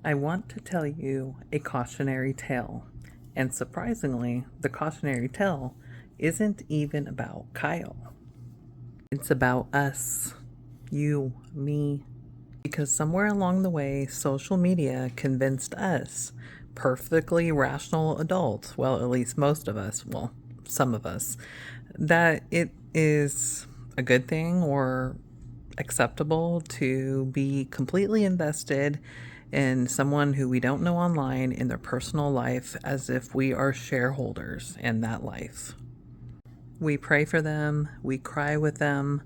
I want to tell you a cautionary tale. And surprisingly, the cautionary tale isn't even about Kyle. It's about us, you, me. Because somewhere along the way, social media convinced us, perfectly rational adults, well, at least most of us, well, some of us, that it is a good thing or acceptable to be completely invested in someone who we don't know online in their personal life as if we are shareholders in that life. We pray for them, we cry with them,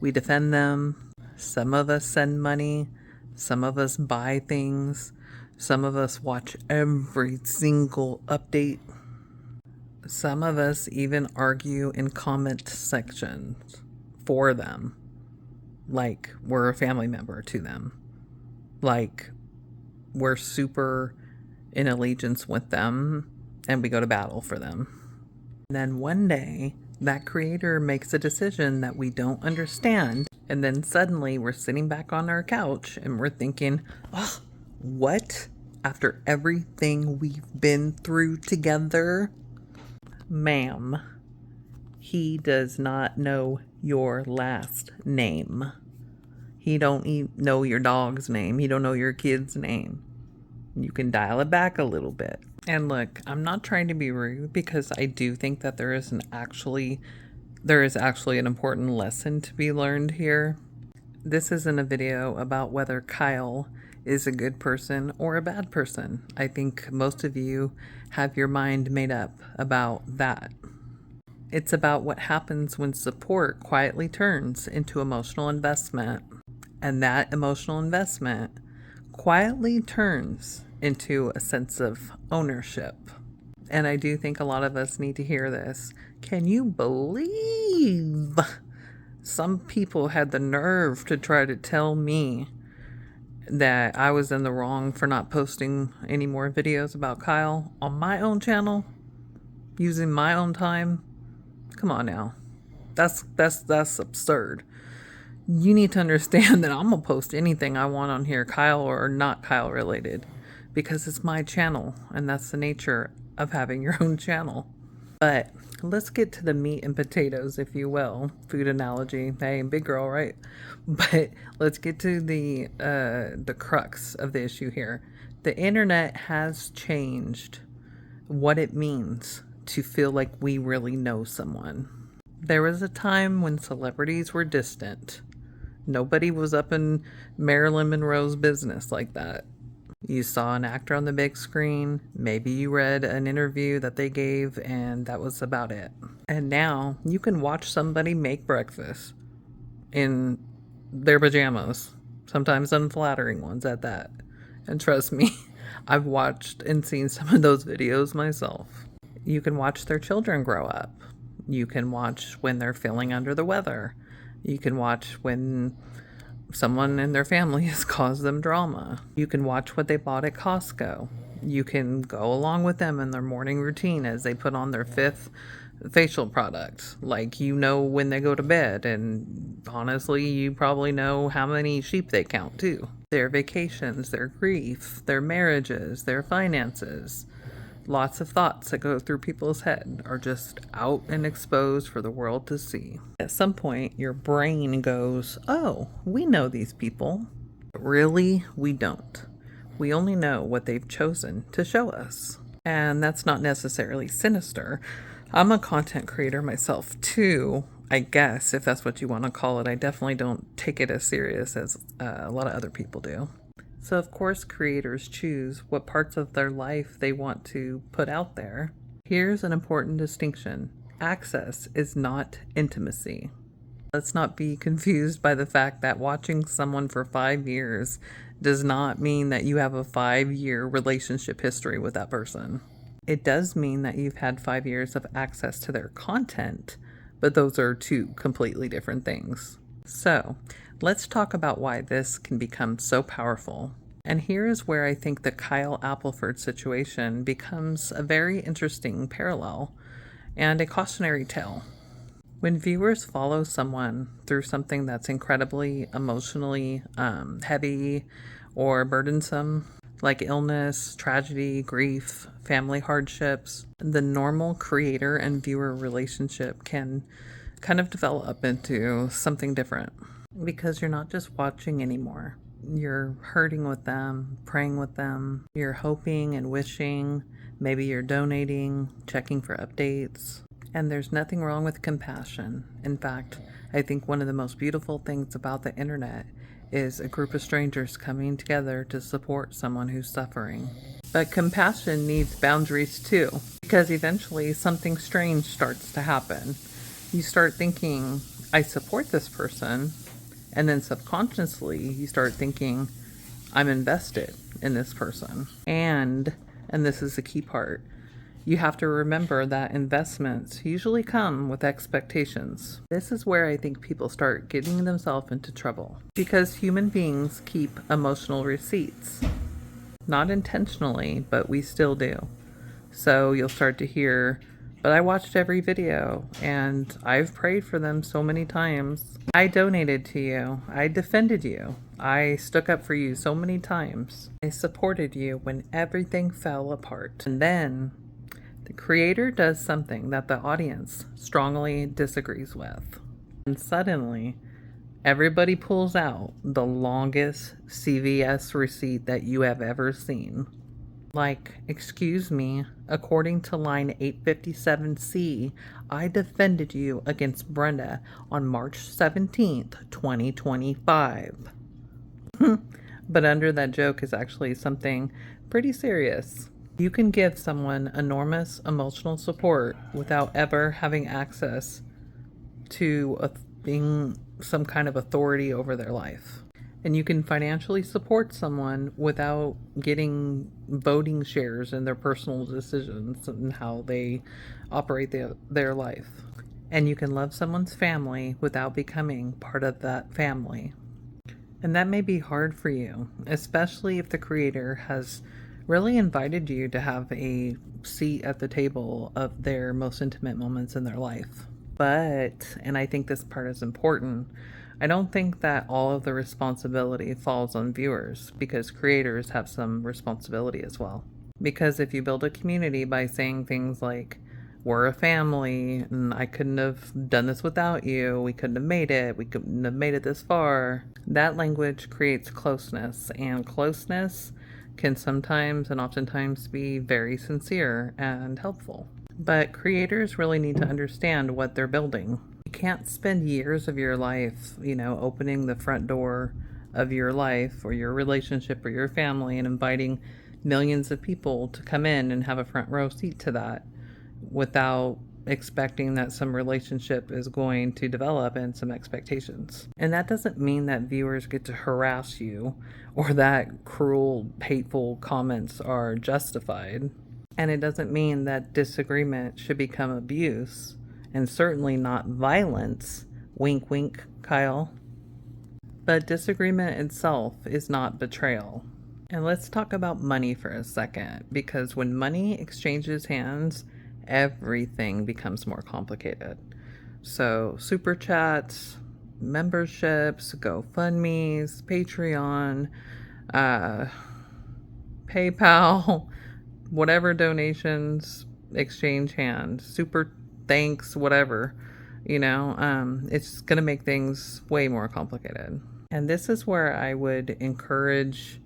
we defend them. Some of us send money, some of us buy things, some of us watch every single update. Some of us even argue in comment sections for them, like we're a family member to them, like we're super in allegiance with them and we go to battle for them. And then one day, that creator makes a decision that we don't understand, and then suddenly we're sitting back on our couch and we're thinking, oh, what? After everything we've been through together? Ma'am, he does not know your last name. He don't even know your dog's name. He don't know your kid's name. You can dial it back a little bit. And look, I'm not trying to be rude because I do think that there is actually an important lesson to be learned here. This isn't a video about whether Kyle is a good person or a bad person. I think most of you have your mind made up about that. It's about what happens when support quietly turns into emotional investment, and that emotional investment quietly turns into a sense of ownership. And I do think a lot of us need to hear this. Can you believe some people had the nerve to try to tell me that I was in the wrong for not posting any more videos about Kyle on my own channel, using my own time? Come on now. That's absurd. You need to understand that I'm gonna post anything I want on here, Kyle or not Kyle related, because it's my channel, and that's the nature of having your own channel. But let's get to the meat and potatoes, if you will. Food analogy. Hey, big girl, right? But let's get to the crux of the issue here. The internet has changed what it means to feel like we really know someone. There was a time when celebrities were distant. Nobody was up in Marilyn Monroe's business like that. You saw an actor on the big screen, maybe you read an interview that they gave, and that was about it. And now you can watch somebody make breakfast in their pajamas, sometimes unflattering ones at that. And trust me, I've watched and seen some of those videos myself. You can watch their children grow up. You can watch when they're feeling under the weather. You can watch when someone in their family has caused them drama. You can watch what they bought at Costco. You can go along with them in their morning routine as they put on their 5th facial product. Like, you know when they go to bed, and honestly, you probably know how many sheep they count too. Their vacations, their grief, their marriages, their finances. Lots of thoughts that go through people's head are just out and exposed for the world to see. At some point, your brain goes, oh, we know these people. But really, we don't. We only know what they've chosen to show us. And that's not necessarily sinister. I'm a content creator myself too, I guess, if that's what you want to call it. I definitely don't take it as serious as a lot of other people do. So of course creators choose what parts of their life they want to put out there. Here's an important distinction. Access is not intimacy. Let's not be confused by the fact that watching someone for 5 years does not mean that you have a 5-year relationship history with that person. It does mean that you've had 5 years of access to their content, but those are two completely different things. So, let's talk about why this can become so powerful. And here is where I think the Kyle Appleford situation becomes a very interesting parallel and a cautionary tale. When viewers follow someone through something that's incredibly emotionally heavy or burdensome, like illness, tragedy, grief, family hardships. The normal creator and viewer relationship can kind of develop into something different because you're not just watching anymore. You're hurting with them, praying with them, you're hoping and wishing, maybe you're donating, checking for updates. And there's nothing wrong with compassion. In fact, I think one of the most beautiful things about the internet is a group of strangers coming together to support someone who's suffering. But compassion needs boundaries too, because eventually something strange starts to happen. You start thinking, I support this person, and then subconsciously you start thinking, I'm invested in this person. And this is the key part, you have to remember that investments usually come with expectations. This is where I think people start getting themselves into trouble, because human beings keep emotional receipts. Not intentionally, but we still do. So you'll start to hear, but I watched every video and I've prayed for them so many times. I donated to you. I defended you. I stuck up for you so many times. I supported you when everything fell apart. And then the creator does something that the audience strongly disagrees with. And suddenly, everybody pulls out the longest CVS receipt that you have ever seen. Like, excuse me, according to line 857C, I defended you against Brenda on March 17th, 2025. But under that joke is actually something pretty serious. You can give someone enormous emotional support without ever having access to being some kind of authority over their life. And you can financially support someone without getting voting shares in their personal decisions and how they operate their life. And you can love someone's family without becoming part of that family. And that may be hard for you, especially if the creator has really invited you to have a seat at the table of their most intimate moments in their life. But, and I think this part is important, I don't think that all of the responsibility falls on viewers, because creators have some responsibility as well. Because if you build a community by saying things like, we're a family, and I couldn't have done this without you, we couldn't have made it, we couldn't have made it this far, that language creates closeness, and closeness can sometimes and oftentimes be very sincere and helpful. But creators really need to understand what they're building. You can't spend years of your life, opening the front door of your life or your relationship or your family and inviting millions of people to come in and have a front row seat to that without expecting that some relationship is going to develop and some expectations. And that doesn't mean that viewers get to harass you or that cruel, hateful comments are justified. And it doesn't mean that disagreement should become abuse, and certainly not violence. Wink, wink, Kyle. But disagreement itself is not betrayal. And let's talk about money for a second, because when money exchanges hands, everything becomes more complicated. So super chats, memberships, GoFundMes, Patreon, PayPal, whatever donations exchange hands, super thanks, whatever, it's going to make things way more complicated. And this is where I would encourage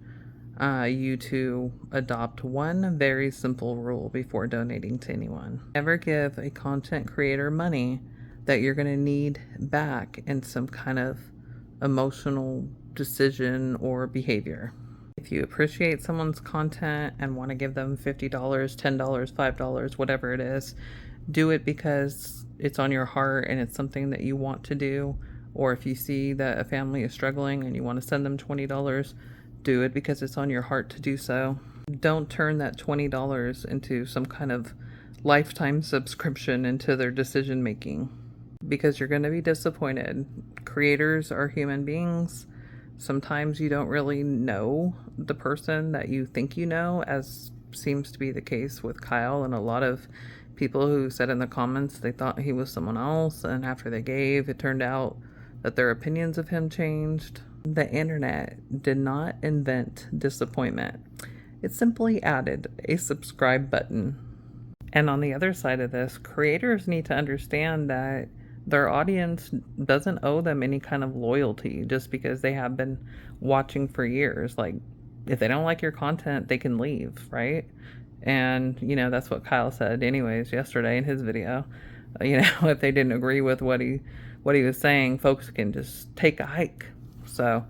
you to adopt one very simple rule before donating to anyone. Never give a content creator money that you're going to need back in some kind of emotional decision or behavior. If you appreciate someone's content and want to give them $50, $10, $5, whatever it is, do it because it's on your heart and it's something that you want to do. Or if you see that a family is struggling and you want to send them $20, do it because it's on your heart to do so. Don't turn that $20 into some kind of lifetime subscription into their decision making, because you're going to be disappointed. Creators are human beings. Sometimes you don't really know the person that you think you know, as seems to be the case with Kyle and a lot of people who said in the comments they thought he was someone else, and after they gave, it turned out that their opinions of him changed. The internet did not invent disappointment. It simply added a subscribe button. And on the other side of this, creators need to understand that their audience doesn't owe them any kind of loyalty just because they have been watching for years. Like, if they don't like your content, they can leave, right? And, that's what Kyle said anyways yesterday in his video. If they didn't agree with what he was saying, folks can just take a hike. So,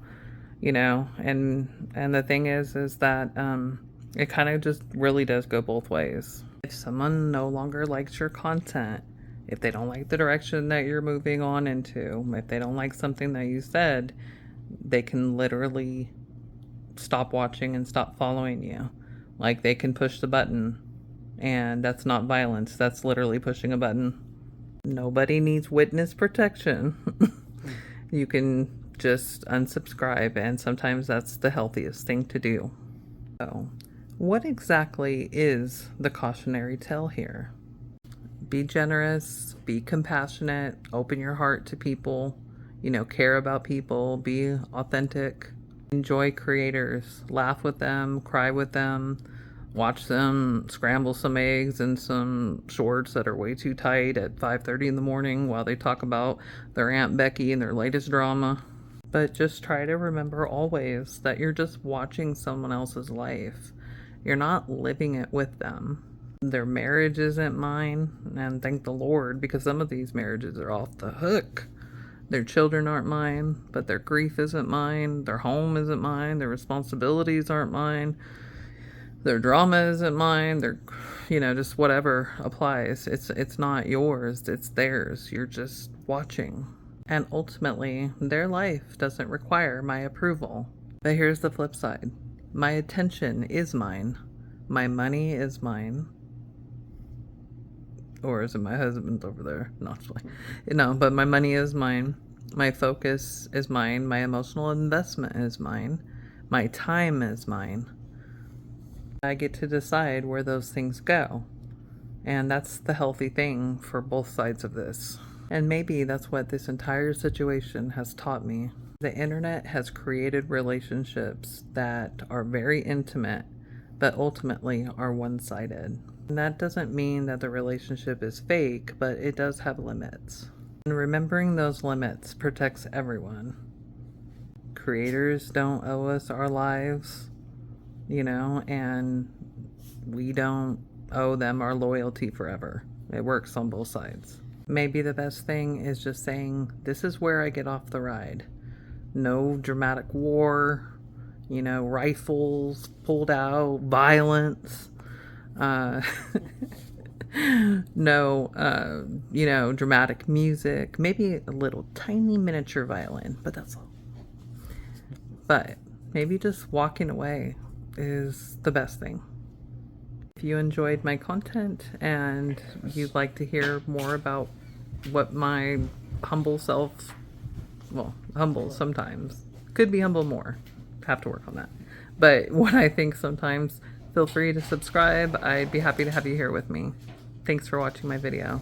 and the thing is that it kind of just really does go both ways. If someone no longer likes your content, if they don't like the direction that you're moving on into, if they don't like something that you said, they can literally stop watching and stop following you. Like, they can push the button, and that's not violence. That's literally pushing a button. Nobody needs witness protection. You can just unsubscribe, and sometimes that's the healthiest thing to do. So, what exactly is the cautionary tale here? Be generous, be compassionate, open your heart to people, care about people, be authentic, enjoy creators, laugh with them, cry with them, watch them scramble some eggs in some shorts that are way too tight at 5:30 in the morning while they talk about their Aunt Becky and their latest drama. But just try to remember always that you're just watching someone else's life. You're not living it with them. Their marriage isn't mine, and thank the Lord, because some of these marriages are off the hook. Their children aren't mine, but their grief isn't mine. Their home isn't mine. Their responsibilities aren't mine. Their drama isn't mine. Their, just whatever applies. It's not yours. It's theirs. You're just watching. And ultimately, their life doesn't require my approval. But here's the flip side. My attention is mine. My money is mine. Or is it my husband's over there? No, but my money is mine. My focus is mine. My emotional investment is mine. My time is mine. I get to decide where those things go. And that's the healthy thing for both sides of this. And maybe that's what this entire situation has taught me. The internet has created relationships that are very intimate, but ultimately are one-sided. And that doesn't mean that the relationship is fake, but it does have limits. And remembering those limits protects everyone. Creators don't owe us our lives, and we don't owe them our loyalty forever. It works on both sides. Maybe the best thing is just saying, this is where I get off the ride. No dramatic war, rifles pulled out, violence. No, dramatic music, maybe a little tiny miniature violin, but that's all. But maybe just walking away is the best thing. If you enjoyed my content and you'd like to hear more about what my humble self, humble sometimes, could be humble more, have to work on that, but what I think sometimes, feel free to subscribe. I'd be happy to have you here with me. Thanks for watching my video.